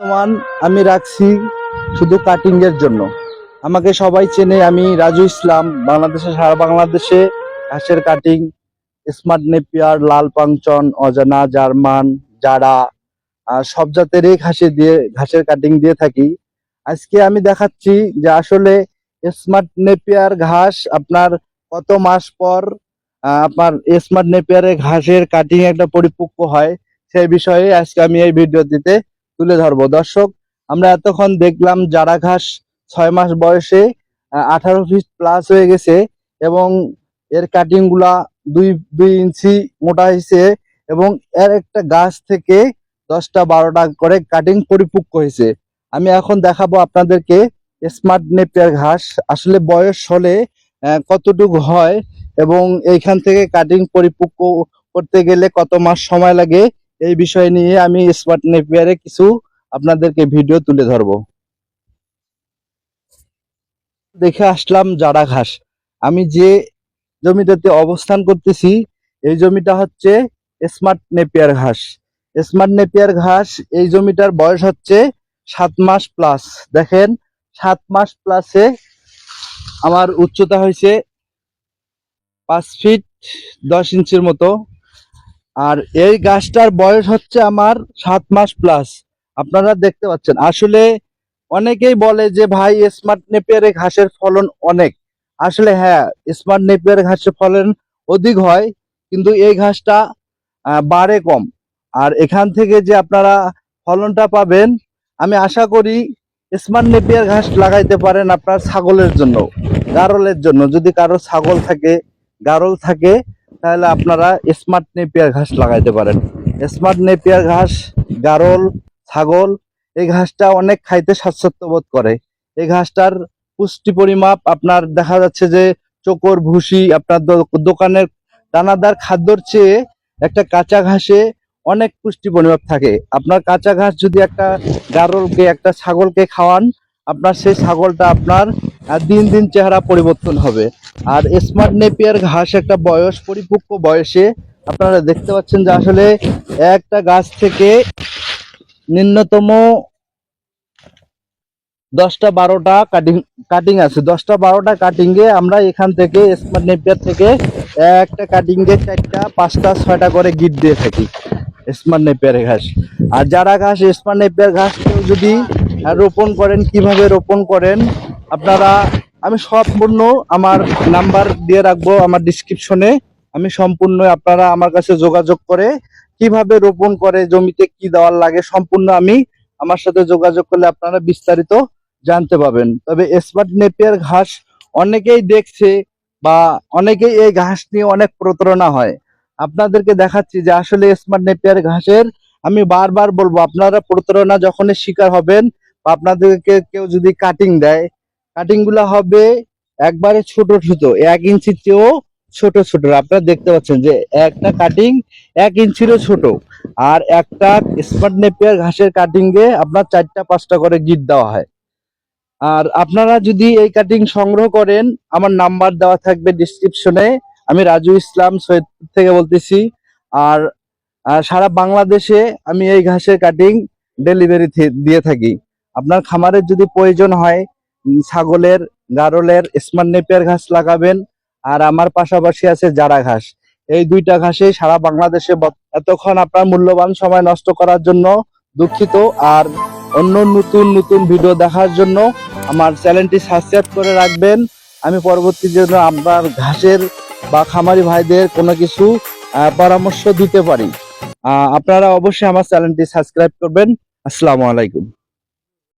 বর্তমান আমি রাখছি শুধু কাটিং এর জন্য। আমাকে সবাই চেনে, আমি রাজু ইসলাম। সারা বাংলাদেশে ঘাসের কাটিং, স্মার্ট নেপিয়ার, লাল পাংচন, অজানা, জার্মান, জারা, সব জাতেরই ঘাসের কাটিং দিয়ে থাকি। আজকে আমি দেখাচ্ছি যে আসলে স্মার্ট নেপিয়ার ঘাস আপনার কত মাস পর আপনার স্মার্ট নেপিয়ারের ঘাসের কাটিং একটা পরিপক্ক হয়, সেই বিষয়ে আজকে আমি এই ভিডিওটিতে তুলে ধরবো। দর্শক, আমরা এতক্ষণ দেখলাম জারা ঘাস 6 মাস বয়সে 18 ফিট প্লাস হয়ে গেছে এবং এর কাটিং গুলা দুই 2 ইঞ্চি মোটা হয়েছে এবং এর একটা গাছ থেকে 10টা 12টা করে কাটিং পরিপক্ক হয়েছে। আমি এখন দেখাবো আপনাদেরকে স্মার্ট নেপিয়ার ঘাস আসলে বয়স হলে কতটুকু হয় এবং এইখান থেকে কাটিং পরিপক্ক করতে গেলে কত মাস সময় লাগে, এই বিষয় নিয়ে আমি স্মার্ট নেপিয়ারে কিছু আপনাদেরকে ভিডিও তুলে ধরবো। দেখে আসলাম জারা ঘাস। আমি যে জমিটাতে অবস্থান করতেছি এই জমিটা হচ্ছে স্মার্ট নেপিয়ার ঘাস। স্মার্ট নেপিয়ার ঘাস এই জমিটার বয়স হচ্ছে 7 মাস প্লাস। দেখেন, 7 মাস প্লাসে আমার উচ্চতা হয়েছে 5 ফিট 10 ইঞ্চির মতো। আর এই গাছটার বয়স হচ্ছে আমার 7 মাস প্লাস। আপনারা দেখতে পাচ্ছেন, আসলে অনেকেই বলে যে ভাই স্মার্ট নেপিয়ারে ঘাসের ফলন অনেক। আসলে হ্যাঁ, স্মার্ট নেপিয়ারে ঘাসের ফলন অধিক হয়, কিন্তু এই ঘাসটা বাড়ে কম। আর এখান থেকে যে আপনারা ফলনটা পাবেন, আমি আশা করি স্মার্ট নেপিয়ার ঘাস লাগাইতে পারেন আপনার ছাগলের জন্য, গারলের জন্য। যদি কারো ছাগল থাকে, গারল থাকে, তাহলে আপনারা স্মার্ট নেপিয়ার ঘাস লাগাইতে পারেন। স্মার্ট নেপিয়ার ঘাস, গারল, ছাগল এই ঘাসটা অনেক খাইতে স্বাচ্ছন্দ্য বোধ করে। এই ঘাসটার পুষ্টি পরিমাপ আপনার দেখা যাচ্ছে যে চোকর ভুসি আপনার দোকানের দানাদার খাদ্যর চেয়ে একটা কাঁচা ঘাসে অনেক পুষ্টি পরিমাপ থাকে। আপনার কাঁচা ঘাস যদি একটা গারলকে, একটা ছাগলকে খাওয়ান, আপনার সেই ছাগলটা আপনার দিন দিন চেহারা পরিবর্তন হবে। আর স্মার্ট নেপিয়ার ঘাস একটা পরিপক্ক বয়সে আপনারা দেখতে পাচ্ছেন যে আসলে একটা গাছ থেকে ন্যূনতম 10টা 12টা কাটিং আছে। 10টা 12টা কাটিং এ আমরা এখান থেকে স্মার্ট নেপিয়ার থেকে একটা কাটিং এ 4টা 5টা 6টা করে গিট দিয়ে থাকি স্মার্ট নেপিয়ার ঘাস। আর যারা ঘাস স্মার্ট নেপিয়ার ঘাস কেউ যদি রোপণ করেন, কিভাবে রোপণ করেন আপনারা, আমি সম্পূর্ণ আমার নাম্বার দিয়ে রাখবো আমার ডিসক্রিপশনে। আমি সম্পূর্ণ, আপনারা আমার কাছে যোগাযোগ করে কিভাবে রোপণ করে, জমিতে কি দেওয়ার লাগে, সম্পূর্ণ আমি আমার সাথে যোগাযোগ করলে আপনারা বিস্তারিত জানতে পাবেন। তবে স্মার্ট নেপিয়ার ঘাস অনেকেই দেখছে বা অনেকেই এই ঘাস নিয়ে অনেক প্রতারণা হয়। আপনাদেরকে দেখাচ্ছি যে আসলে স্মার্ট নেপিয়ার ঘাসের, আমি বারবার বলবো, আপনারা প্রতারণা যখনই শিকার হবেন বা আপনাদেরকে কেউ যদি কাটিং দেয়, কাটিং গুলা হবে একবারে ছোট ছোট, 1 ইঞ্চির চেয়েও ছোট ছোট। আপনারা দেখতে পাচ্ছেন যে একটা কাটিং 1 ইঞ্চিরও ছোট। আর একটা স্মার্ট নেপিয়ার ঘাসের কাটিং এ আপনার 4টা 5টা করে গিট দেওয়া হয়। আর আপনারা যদি এই কাটিং সংগ্রহ করেন, আমার নাম্বার দেওয়া থাকবে ডিসক্রিপশনে। আমি রাজু ইসলাম সৈয়দপুর থেকে বলতেছি। আর সারা বাংলাদেশে আমি এই ঘাসের কাটিং ডেলিভারি দিয়ে থাকি। আপনার খামারের যদি প্রয়োজন হয় ছাগলের, গারলের স্মার্ট নেপিয়ার ঘাস লাগাবেন। আর আমার পাশাপাশি আছে জারা ঘাস। এই 2টা ঘাসেই সারা বাংলাদেশে। এতক্ষণ আপনার মূল্যবান সময় নষ্ট করার জন্য দুঃখিত। আর অন্য নতুন নতুন ভিডিও দেখার জন্য আমার চ্যানেলটি সাবস্ক্রাইব করে রাখবেন। আমি পরবর্তী জন্য আপনার ঘাসের বা খামারি ভাইদের কোনো কিছু পরামর্শ দিতে পারি। আপনারা অবশ্যই আমার চ্যানেলটি সাবস্ক্রাইব করবেন। আসসালামু আলাইকুম।